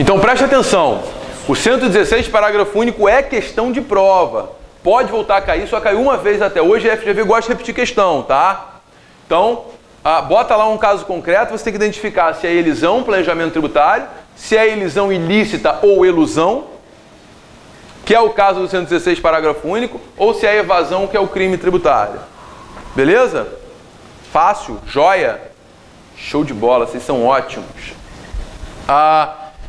Então preste atenção, o 116 parágrafo único é questão de prova. Pode voltar a cair, só caiu uma vez até hoje e a FGV gosta de repetir questão, tá? Então, bota lá um caso concreto, você tem que identificar se é elisão, planejamento tributário, se é elisão ilícita ou elusão, que é o caso do 116 parágrafo único, ou se é evasão, que é o crime tributário. Beleza? Fácil, joia, show de bola, vocês são ótimos.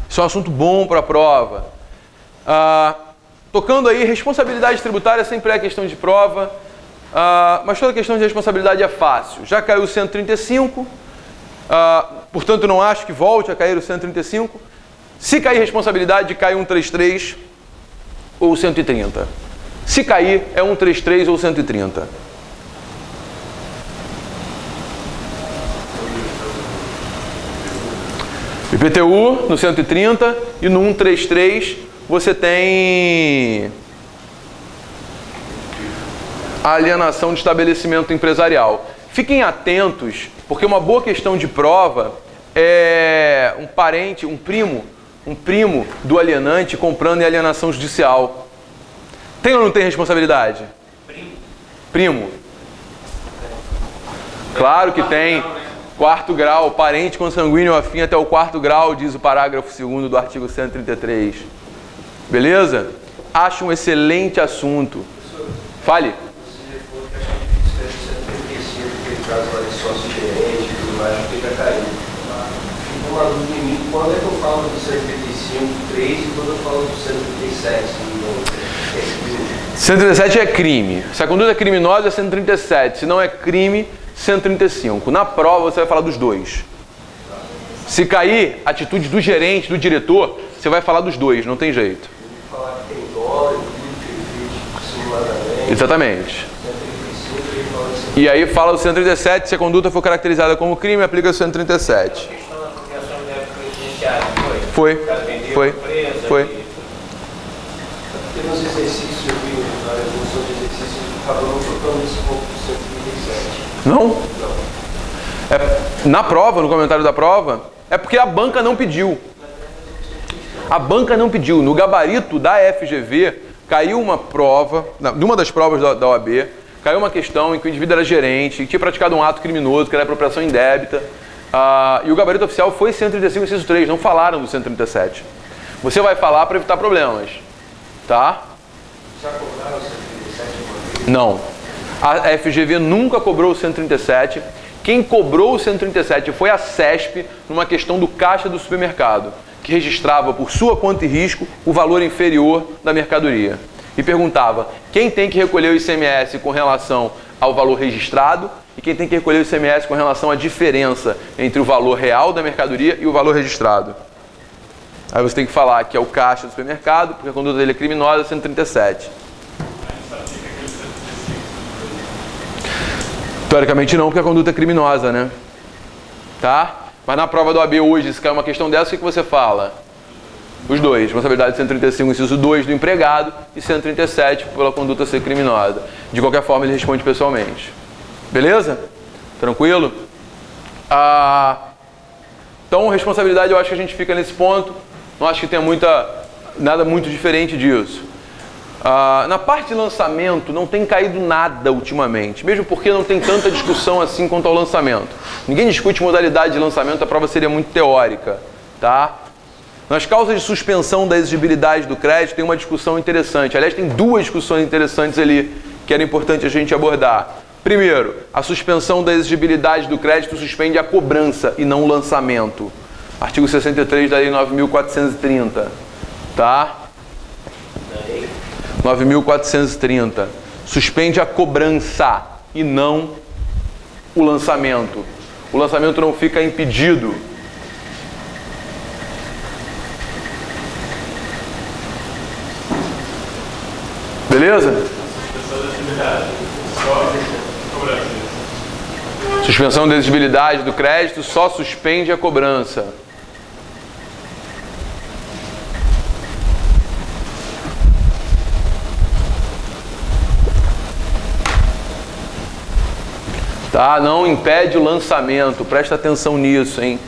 Isso é um assunto bom para a prova. Tocando aí, responsabilidade tributária sempre é questão de prova, mas toda questão de responsabilidade é fácil. Já caiu o 135, portanto não acho que volte a cair o 135. Se cair responsabilidade, cai 133 ou 130. Se cair, é 133 ou 130. IPTU no 130 e no 133 você tem a alienação de estabelecimento empresarial. Fiquem atentos, porque uma boa questão de prova é um parente, um primo do alienante comprando em alienação judicial. Tem ou não tem responsabilidade? Primo. Claro que tem. Quarto grau, parente consanguíneo afim até o quarto grau, diz o parágrafo 2º do artigo 133. Beleza? Acho um excelente assunto. Fale. Você falou que acha difícil cair 135, porque caso lá de sócio-gerente e tudo mais, fica caído. Fica uma dúvida em mim, quando é que eu falo do 135.3 e quando eu falo do 137? 137 é crime. Se a conduta é criminosa, é 137. Se não é crime, 135. Na prova, você vai falar dos dois. Se cair atitude do gerente, do diretor, você vai falar dos dois, não tem jeito. Falar que tem dólar, tudo simuladamente. Exatamente. 135, ele fala assim. E aí fala do 137, se a conduta for caracterizada como crime, aplica o 137. A questão da apropriação de época judiciária, Foi. O cara vendeu Foi. a empresa. Foi. Porque nos exercícios, eu vi na resolução de exercícios, acabou não tocando esse ponto do 137. Não? Na prova, no comentário da prova, é porque a banca não pediu. A banca não pediu. No gabarito da FGV, caiu uma prova, numa das provas da OAB, caiu uma questão em que o indivíduo era gerente, que tinha praticado um ato criminoso, que era apropriação indébita, e o gabarito oficial foi 135, inciso 3, não falaram do 137. Você vai falar para evitar problemas, tá? Já cobraram o 137? Não. A FGV nunca cobrou o 137. Quem cobrou o 137 foi a CESP, numa questão do caixa do supermercado, que registrava por sua conta e risco o valor inferior da mercadoria. E perguntava quem tem que recolher o ICMS com relação ao valor registrado e quem tem que recolher o ICMS com relação à diferença entre o valor real da mercadoria e o valor registrado. Aí você tem que falar que é o caixa do supermercado, porque a conduta dele é criminosa, 137. Teoricamente não, porque a conduta é criminosa, né? Tá? Mas na prova do AB hoje, se cair uma questão dessa, o que você fala? Os dois. Responsabilidade 135, inciso 2 do empregado e 137 pela conduta ser criminosa. De qualquer forma, ele responde pessoalmente. Beleza? Tranquilo? Então, responsabilidade, eu acho que a gente fica nesse ponto. Não acho que tenha nada muito diferente disso. Na parte de lançamento não tem caído nada ultimamente, mesmo porque não tem tanta discussão assim quanto ao lançamento. Ninguém discute modalidade de lançamento, a prova seria muito teórica, tá? Nas causas de suspensão da exigibilidade do crédito tem uma discussão interessante. Aliás, tem duas discussões interessantes ali que era importante a gente abordar. Primeiro, a suspensão da exigibilidade do crédito suspende a cobrança e não o lançamento. Artigo 63 da Lei 9.430, tá? 9.430. Suspende a cobrança e não o lançamento. O lançamento não fica impedido. Beleza? Suspensão da exigibilidade do crédito só suspende a cobrança. Tá? Não impede o lançamento. Presta atenção nisso, hein?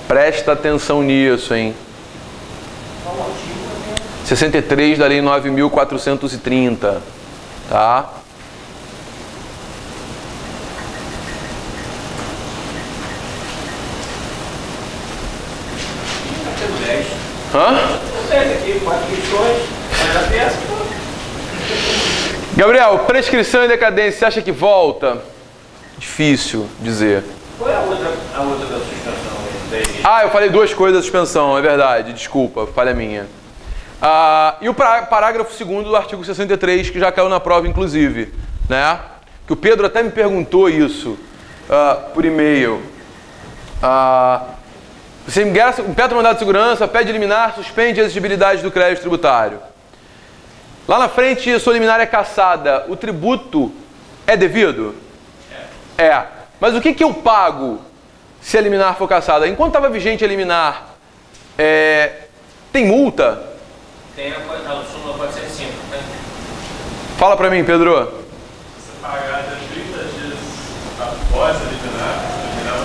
Presta atenção nisso, hein? 63 da Lei 9.430, tá? Hã? Gabriel, prescrição e decadência, você acha que volta? Difícil dizer. Qual é a outra da suspensão? Ah, eu falei duas coisas da suspensão, é verdade, desculpa, falha minha. E o parágrafo 2º do artigo 63, que já caiu na prova, inclusive, né? Que o Pedro até me perguntou isso por e-mail. Você ingressa, impetra o mandado de segurança, pede liminar, suspende a exigibilidade do crédito tributário. Lá na frente, a sua liminar é cassada. O tributo é devido? É. Mas o que eu pago se a liminar for cassada? Enquanto estava vigente a liminar, tem multa? Tem a súmula 405, né? Fala pra mim, Pedro. Você pagar até 30 dias após a liminar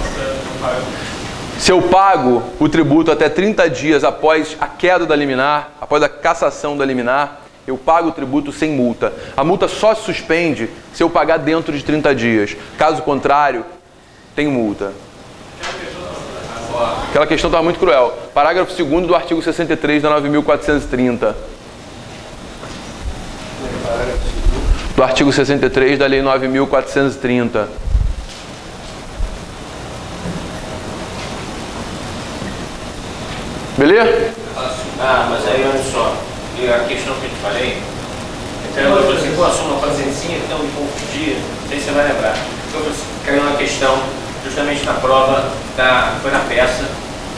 você não paga. Se eu pago o tributo até 30 dias após a queda da liminar, após a cassação da liminar, eu pago o tributo sem multa. A multa só se suspende se eu pagar dentro de 30 dias. Caso contrário, tem multa. Aquela questão estava muito cruel. Parágrafo 2º do artigo 63 da 9.430. Do artigo 63 da Lei 9.430. Beleza? Mas aí olha só, a questão que eu te falei, então eu assim, pô, a súmula 405, então me confundi, não sei se você vai lembrar. Então caiu uma questão, justamente na prova, foi na peça,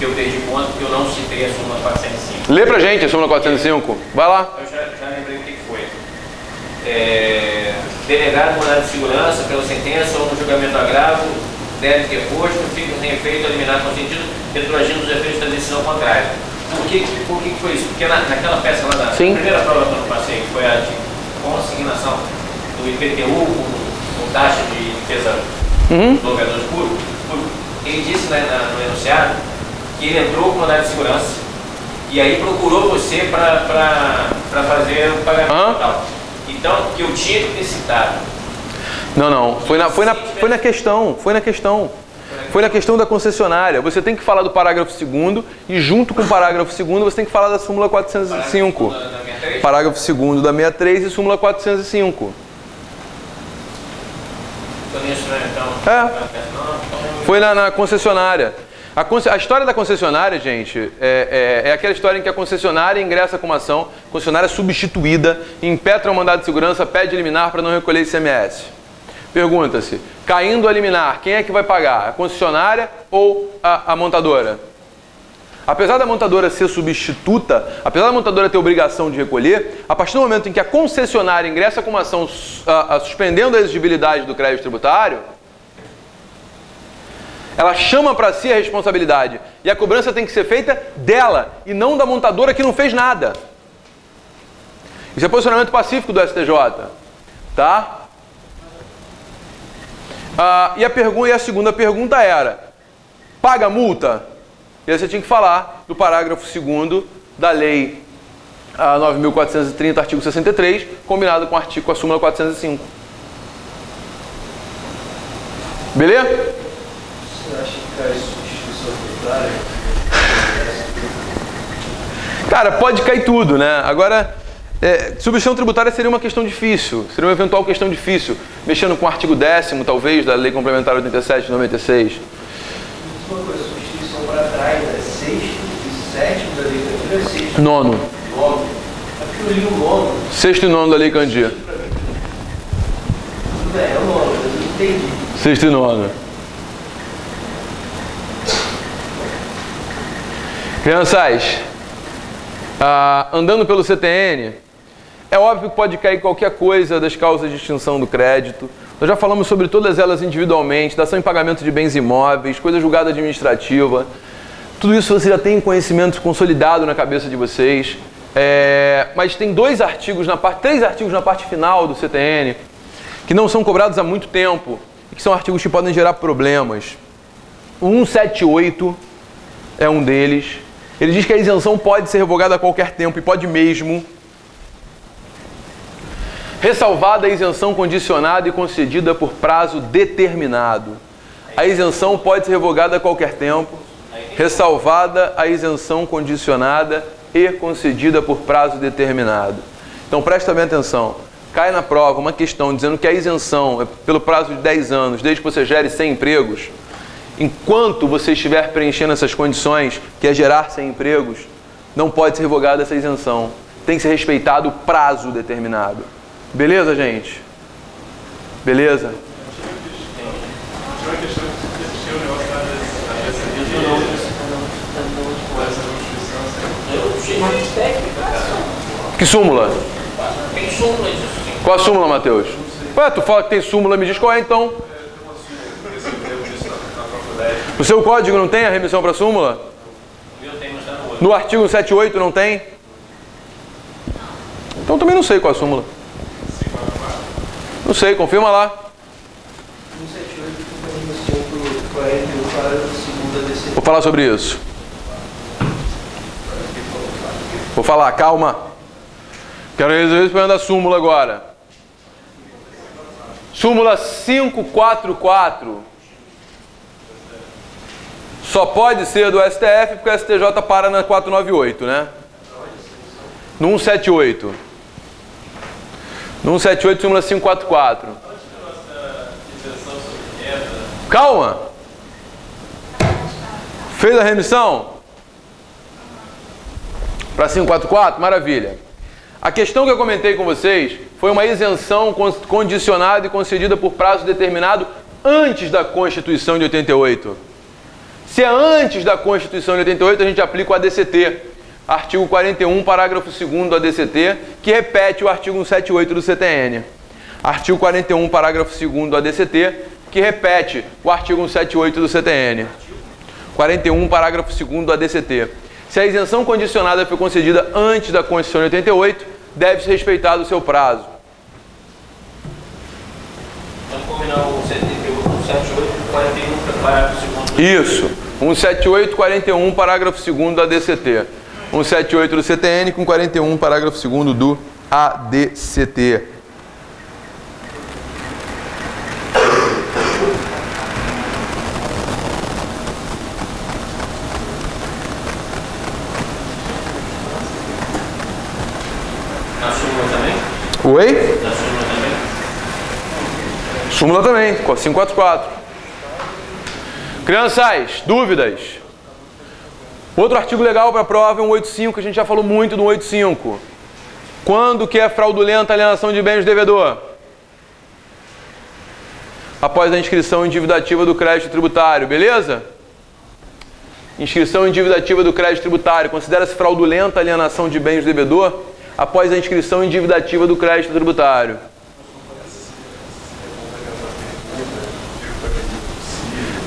que eu perdi ponto, porque eu não citei a súmula 405. Lê pra gente a súmula 405, vai lá. Eu já lembrei o que foi. Delegado mandado de segurança pela sentença ou no julgamento agravo, deve ter posto, fica sem efeito, eliminar consentido, retroagindo os efeitos da decisão contrária. Por que foi isso? Porque naquela peça lá da primeira prova que eu não passei, que foi a de consignação do IPTU com taxa de defesa do logador público, ele disse no enunciado que ele entrou com mandado de segurança e aí procurou você para fazer o pagamento total. Então, que eu tinha que ter citado. Não. Foi na questão da concessionária. Você tem que falar do parágrafo 2º e junto com o parágrafo 2º você tem que falar da súmula 405. Parágrafo 2º da 63 e súmula 405. Foi na concessionária. A história da concessionária, gente, é aquela história em que a concessionária ingressa com uma ação, a concessionária é substituída, impetra o mandado de segurança, pede liminar para não recolher ICMS. Pergunta-se, caindo a liminar, quem é que vai pagar? A concessionária ou a montadora? Apesar da montadora ser substituta, apesar da montadora ter obrigação de recolher, a partir do momento em que a concessionária ingressa com uma ação suspendendo a exigibilidade do crédito tributário, ela chama para si a responsabilidade. E a cobrança tem que ser feita dela e não da montadora que não fez nada. Isso é posicionamento pacífico do STJ. Tá? E a segunda pergunta era, paga a multa? E aí você tinha que falar do parágrafo 2º da Lei 9.430, artigo 63, combinado com a súmula 405. Beleza? Você acha que cai substituição tributária? Cara, pode cair tudo, né? Agora, substituição tributária seria uma questão difícil, seria uma eventual questão difícil, mexendo com o artigo 10º, talvez, da Lei Complementar 87 de 96. Uma coisa, substituição para trás, né? 6º e 7º da Lei Candia é 6º. Nono. É porque eu li o nono. 6º e 9º da Lei Candia. Tudo bem, é o nono, mas eu não entendi. 6º e 9º. Crianças, andando pelo CTN, é óbvio que pode cair qualquer coisa das causas de extinção do crédito. Nós já falamos sobre todas elas individualmente, dação em pagamento de bens imóveis, coisa julgada administrativa. Tudo isso você já tem conhecimento consolidado na cabeça de vocês. Mas tem três artigos na parte final do CTN que não são cobrados há muito tempo e que são artigos que podem gerar problemas. O 178 é um deles. Ele diz que a isenção pode ser revogada a qualquer tempo, e pode mesmo, ressalvada a isenção condicionada e concedida por prazo determinado. A isenção pode ser revogada a qualquer tempo, ressalvada a isenção condicionada e concedida por prazo determinado. Então presta bem atenção. Cai na prova uma questão dizendo que a isenção é pelo prazo de 10 anos, desde que você gere 100 empregos. Enquanto você estiver preenchendo essas condições, que é gerar 100 empregos, não pode ser revogada essa isenção. Tem que ser respeitado o prazo determinado. Beleza, gente? Beleza? Tinha uma questão que existia um negócio lá dessa Que súmula? Tem súmula disso, sim. Qual a súmula, Matheus? Ué, tu fala que tem súmula, me diz qual é então. No seu código não tem a remissão para súmula? Eu tenho, mas está no outro. No artigo 178 não tem? Então também não sei qual a súmula. Não sei, confirma lá. 178 com a remissão para 41 parágrafo 2º da DCT. Vou falar sobre isso. Vou falar, calma. Quero resolver esse problema da súmula agora. Súmula 544. Só pode ser do STF porque o STJ para na 498, né? No 178. No 178, súmula 544. Calma. Fez a remissão? Para 544? Maravilha. A questão que eu comentei com vocês foi uma isenção condicionada e concedida por prazo determinado antes da Constituição de 88. Se é antes da Constituição de 88, a gente aplica o ADCT, artigo 41, parágrafo 2º do ADCT, que repete o artigo 178 do CTN. Artigo 41, parágrafo 2º do ADCT, que repete o artigo 178 do CTN. 41, parágrafo 2º do ADCT. Se a isenção condicionada foi concedida antes da Constituição de 88, deve ser respeitado o seu prazo. Vamos combinar o 178 com 41, parágrafo 2º. Isso. 178, 41, parágrafo 2º do ADCT. 178 do CTN com 41, parágrafo 2º do ADCT. Na súmula também? Oi? Na súmula também? Súmula também, 544. Crianças, dúvidas? Outro artigo legal para a prova é o 185, que a gente já falou muito no 185. Quando que é fraudulenta a alienação de bens do devedor? Após a inscrição endividativa do crédito tributário, beleza? Inscrição endividativa do crédito tributário. Considera-se fraudulenta a alienação de bens do devedor após a inscrição endividativa do crédito tributário.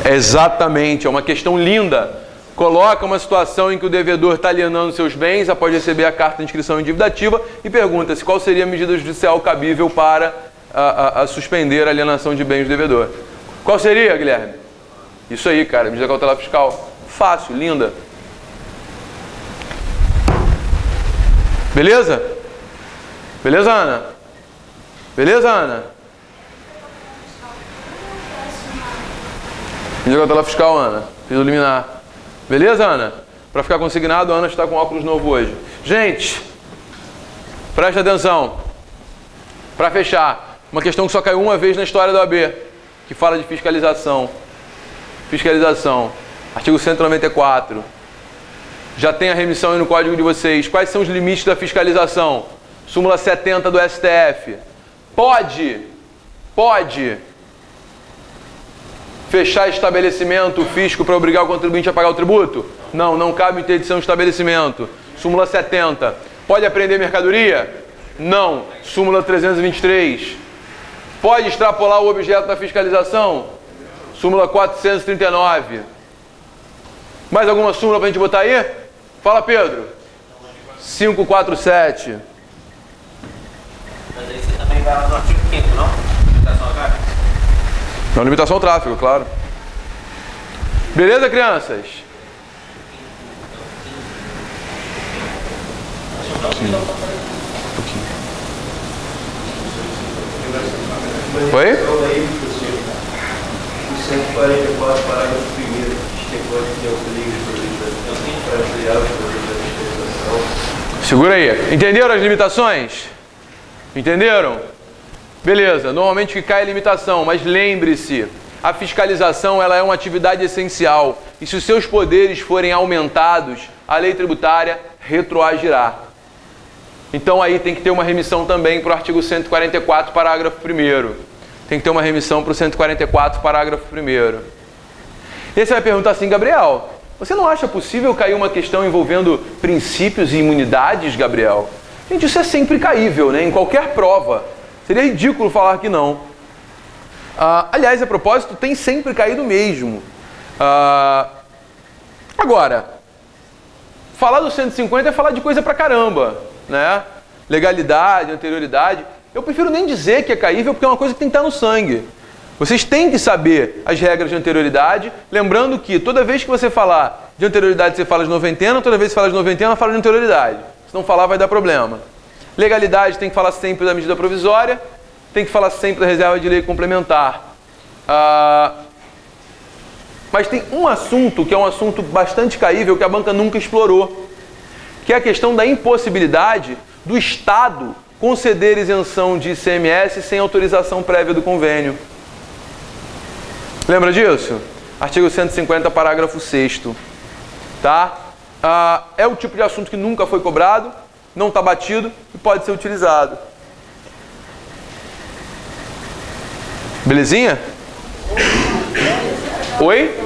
Exatamente, é uma questão linda. Coloca uma situação em que o devedor está alienando seus bens após receber a carta de inscrição endividativa e pergunta-se qual seria a medida judicial cabível para suspender a alienação de bens do devedor. Qual seria, Guilherme? Isso aí, cara, medida cautelar fiscal. Fácil, linda. Beleza? Beleza, Ana? Beleza, Ana? Medida cautelar fiscal, Ana. Fiz o liminar. Beleza, Ana? Para ficar consignado, a Ana está com óculos novo hoje. Gente, presta atenção. Para fechar, uma questão que só caiu uma vez na história da OAB, que fala de fiscalização. Fiscalização. Artigo 194. Já tem a remissão aí no código de vocês. Quais são os limites da fiscalização? Súmula 70 do STF. Pode fechar estabelecimento fisco para obrigar o contribuinte a pagar o tributo? Não, não cabe interdição de estabelecimento. Súmula 70. Pode apreender mercadoria? Não. Súmula 323. Pode extrapolar o objeto da fiscalização? Súmula 439. Mais alguma súmula para a gente botar aí? Fala, Pedro. 547. Mas aí você também vai no artigo 5º, não? Limitação ao tráfego? Não, limitação ao tráfego, claro. Beleza, crianças? pouquinho. Foi? O 144, parágrafo 1º, estipula que auxilia os projetos para ampliar os projetos de fiscalização. Segura aí. Entenderam as limitações? Entenderam? Beleza. Normalmente que cai a limitação, mas lembre-se, a fiscalização ela é uma atividade essencial. E se os seus poderes forem aumentados, a lei tributária retroagirá. Então aí tem que ter uma remissão também para o artigo 144, parágrafo 1º. Tem que ter uma remissão para o 144, parágrafo 1º. E aí você vai perguntar assim, Gabriel, você não acha possível cair uma questão envolvendo princípios e imunidades, Gabriel? Gente, isso é sempre caível, né? Em qualquer prova. Seria ridículo falar que não. Aliás, a propósito, tem sempre caído mesmo. Agora, falar do 150 é falar de coisa pra caramba, né? Legalidade, anterioridade. Eu prefiro nem dizer que é caível porque é uma coisa que tem que estar no sangue. Vocês têm que saber as regras de anterioridade, lembrando que toda vez que você falar de anterioridade, você fala de noventena, toda vez que você fala de noventena, fala de anterioridade. Se não falar, vai dar problema. Legalidade, tem que falar sempre da medida provisória, tem que falar sempre da reserva de lei complementar. Mas tem um assunto que é um assunto bastante caível que a banca nunca explorou, que é a questão da impossibilidade do Estado conceder isenção de ICMS sem autorização prévia do convênio. Lembra disso? Artigo 150, parágrafo 6º. Tá? É o tipo de assunto que nunca foi cobrado, não está batido e pode ser utilizado. Belezinha? Oi?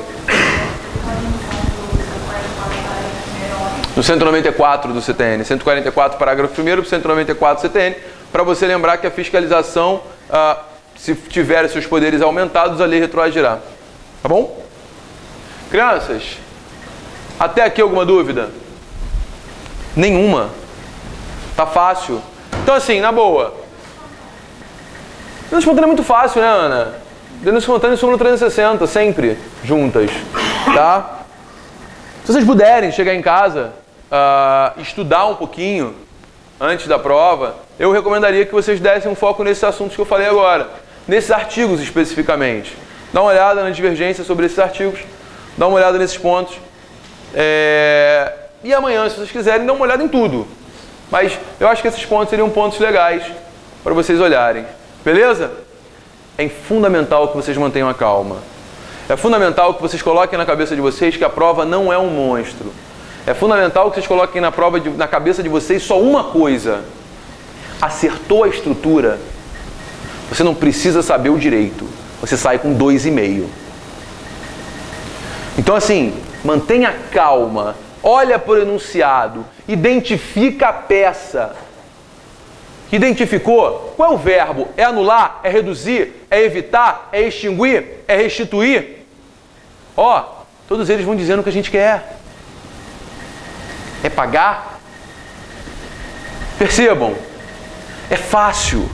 No 194 do CTN, 144, parágrafo 1º, 194 do CTN, para você lembrar que a fiscalização, se tiver seus poderes aumentados, a lei retroagirá. Tá bom? Crianças, até aqui alguma dúvida? Nenhuma. Tá fácil. Então assim, na boa. Denúncia espontânea é muito fácil, né, Ana? Denúncia espontânea e súmula 360, sempre juntas. Tá? Se vocês puderem chegar em casa, estudar um pouquinho antes da prova, eu recomendaria que vocês dessem um foco nesses assuntos que eu falei agora, nesses artigos especificamente. Dá uma olhada na divergência sobre esses artigos, dá uma olhada nesses pontos. E amanhã, se vocês quiserem, dá uma olhada em tudo. Mas eu acho que esses pontos seriam pontos legais para vocês olharem. Beleza? É fundamental que vocês mantenham a calma. É fundamental que vocês coloquem na cabeça de vocês que a prova não é um monstro. É fundamental que vocês coloquem na cabeça de vocês só uma coisa. Acertou a estrutura, você não precisa saber o direito. Você sai com 2,5. Então assim, mantenha calma. Olha para o enunciado. Identifica a peça. Identificou? Qual é o verbo? É anular? É reduzir? É evitar? É extinguir? É restituir? Todos eles vão dizendo o que a gente quer. É pagar? Percebam, é fácil.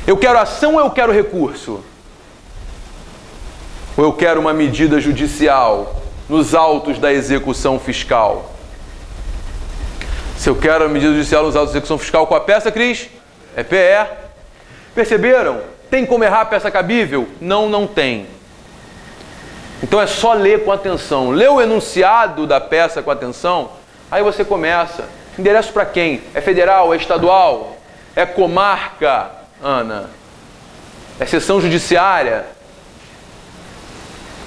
Eu quero ação ou eu quero recurso? Ou eu quero uma medida judicial nos autos da execução fiscal? Se eu quero a medida judicial nos autos da execução fiscal, com a peça, Cris? É PE. Perceberam? Tem como errar a peça cabível? Não, não tem. Então é só ler com atenção. Lê o enunciado da peça com atenção, aí você começa. Endereço para quem? É federal? É estadual? É comarca, Ana? É seção judiciária?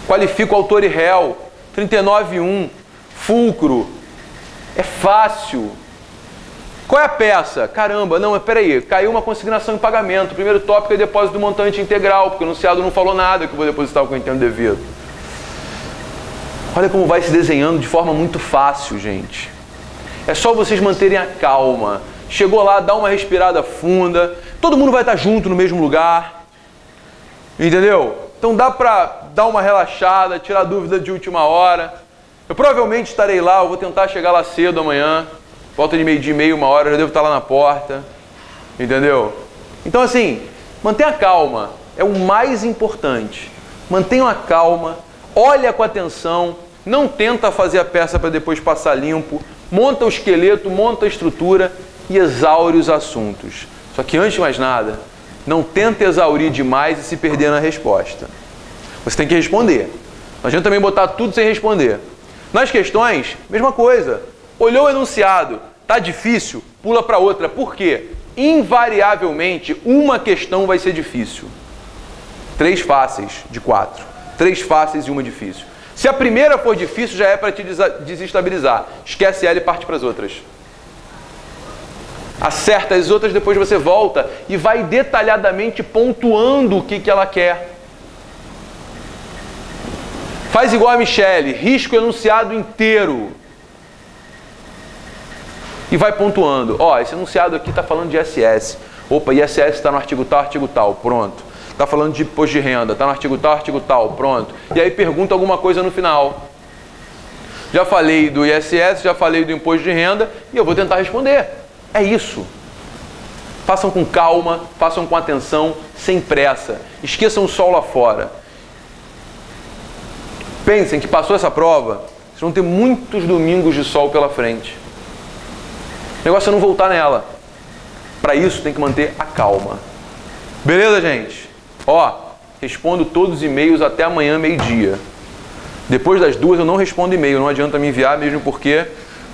Qualifica o autor e réu. 39.1. Fulcro. É fácil. Qual é a peça? Caramba, não, mas peraí, caiu uma consignação em pagamento. O primeiro tópico é depósito do montante integral, porque o enunciado não falou nada que eu vou depositar o que eu entendo devido. Olha como vai se desenhando de forma muito fácil, gente. É só vocês manterem a calma. Chegou lá, dá uma respirada funda. Todo mundo vai estar junto no mesmo lugar. Entendeu? Então dá pra dar uma relaxada, tirar dúvida de última hora. Eu provavelmente estarei lá, eu vou tentar chegar lá cedo amanhã. Volta de 12h30, 1h, eu já devo estar lá na porta. Entendeu? Então assim, mantenha a calma. É o mais importante. Mantenha a calma. Olha com atenção. Não tenta fazer a peça para depois passar limpo. Monta o esqueleto, monta a estrutura e exaure os assuntos. Só que antes de mais nada, não tenta exaurir demais e se perder na resposta. Você tem que responder. Não adianta também botar tudo sem responder. Nas questões, mesma coisa. Olhou o enunciado, tá difícil, pula para outra. Por quê? Invariavelmente, uma questão vai ser difícil. 3 fáceis de 4. 3 fáceis e uma difícil. Se a primeira for difícil, já é para te desestabilizar. Esquece ela e parte para as outras. Acerta as outras, depois você volta e vai detalhadamente pontuando o que ela quer. Faz igual a Michele, risca o enunciado inteiro. E vai pontuando. Ó, esse enunciado aqui está falando de ISS. Opa, ISS está no artigo tal, pronto. Está falando de imposto de renda, está no artigo tal, pronto. E aí pergunta alguma coisa no final. Já falei do ISS, já falei do imposto de renda e eu vou tentar responder. É isso. Façam com calma, façam com atenção, sem pressa. Esqueçam o sol lá fora. Pensem que passou essa prova, vocês vão ter muitos domingos de sol pela frente. O negócio é não voltar nela. Para isso tem que manter a calma. Beleza, gente? Ó, respondo todos os e-mails até amanhã, meio-dia. Depois das 2 eu não respondo e-mail, não adianta me enviar mesmo porque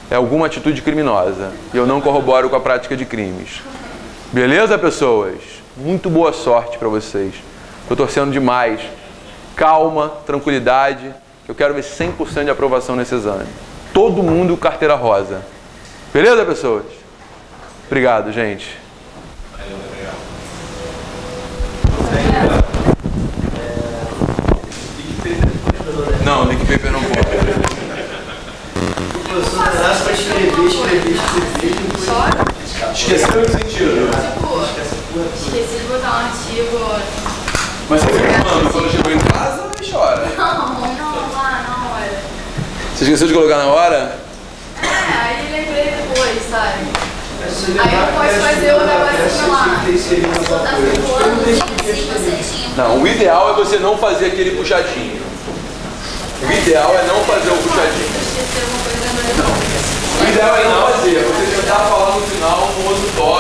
é alguma atitude criminosa. E eu não corroboro com a prática de crimes. Beleza, pessoas? Muito boa sorte para vocês. Estou torcendo demais. Calma, tranquilidade. Eu quero ver 100% de aprovação nesse exame. Todo mundo carteira rosa. Beleza, pessoas? Obrigado, gente. Não, link paper não pode. O professor nasce para escrever. Esqueceu o sentido. Esqueci de botar um artigo. Mas você fica falando, quando chegou em casa, não chora. Não, lá na hora. Você esqueceu de colocar na hora? Aí lembrei depois, sabe? Aí eu posso fazer o negocinho lá. Não, o ideal é você não fazer aquele puxadinho. O ideal é não fazer o puxadinho. Esquecer alguma coisa, Não. O ideal é não fazer, você tentar falar no final um outro toque.